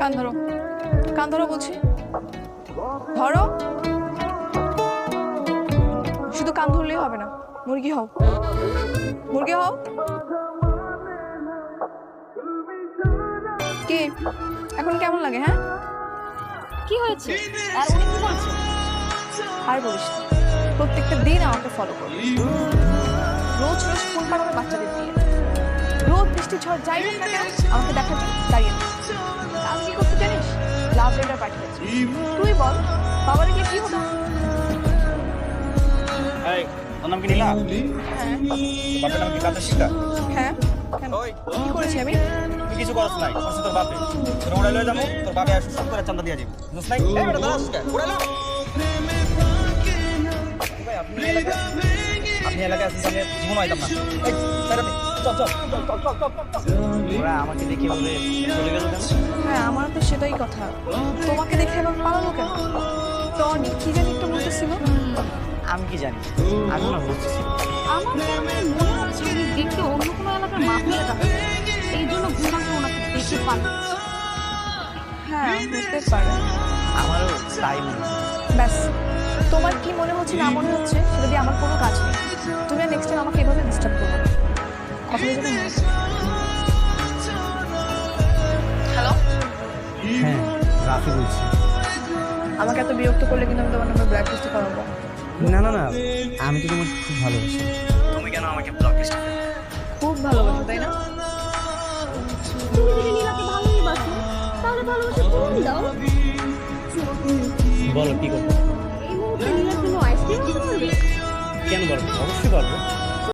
কান ধরো, কান ধরো বলছি, ধরো। শুধু কান ধরলেই হবে না, মুরগি হও, মুরগি হও। কি এখন কেমন লাগে? হ্যাঁ, কি হয়েছে? আর উনি কি বলছে? আর বলিস না, প্রত্যেকটা দিন আমাকে ফলো করবে, রোজ রোজ ফোন পাঠাবে বাচ্চাদের দিয়ে, রোদ বৃষ্টি ঝড় যাই হোক না কেন আমাকে দেখার জন্য দাঁড়িয়ে থাকে। আমি কি করতে জানিস? লাভ লেটার পাঠিয়েছি। তুই বল বাবার গিয়ে কি হতো? এই তোর নাম কি নীলা? হ্যাঁ। বাপের নাম কি কাদের শিক্ষা? হ্যাঁ, কেন? ওই কি করেছি আমি? তুই কিছু করছ নাই, করছ তোর বাপে। তোর উড়াই লয়ে যাবো, তোর বাপে আর সুস্থ করে চান্দা দিয়ে যাবো, বুঝছ নাই? এই বেটা দাঁড়াস কে? উড়াই লো। ভাই আপনি এলাকায় আছেন, তাহলে জীবন হইতাম না। এই স্যার আপনি চল চল চল চল চল চল চল। ওরা আমাকে দেখে বলে চলে গেল কেন? হ্যাঁ, আমার তো সেটাই কথা, তোমাকে দেখে এবার পালালো কেন? টনি কি জানি একটা বলতেছিল। আমি কি জানি, আমি না বুঝতেছি। আমার কেন মনে হচ্ছে উনি দেখতে অন্য কোনো এলাকার মাফিয়া টাকা, এই জন্য ঘুমাকে ওনাকে দেখে পালাচ্ছে। হ্যাঁ, হতে পারে। আমারও তাই মনে হয়। ব্যাস, তোমার কি মনে হচ্ছে না মনে হচ্ছে সেটা দিয়ে আমার কোনো কাজ নেই। তুমি আর নেক্সট টাইম আমাকে এভাবে ডিস্টার্ব করো না। কথা বলতে মনে হচ্ছে। হ্যালো, হ্যাঁ, রাফি বলছি। আমাকে এত বিরক্ত করলে কিন্তু আমি তোমার নাম্বার ব্ল্যাক লিস্টে করাবো। না না না, আমি তো তোমাকে খুব ভালোবাসি। তুমি কেন আমাকে ব্লক লিস্টে? খুব ভালোবাসো তাই না? তুমি যদি নীলাকে ভালোই বাসো, তাহলে ভালোবাসা পূরণ দাও। বলো কি করবো? এই মুহূর্তে নীলার জন্য আইসক্রিম আনতে পারবে? কেন বলবো? অবশ্যই পারবো।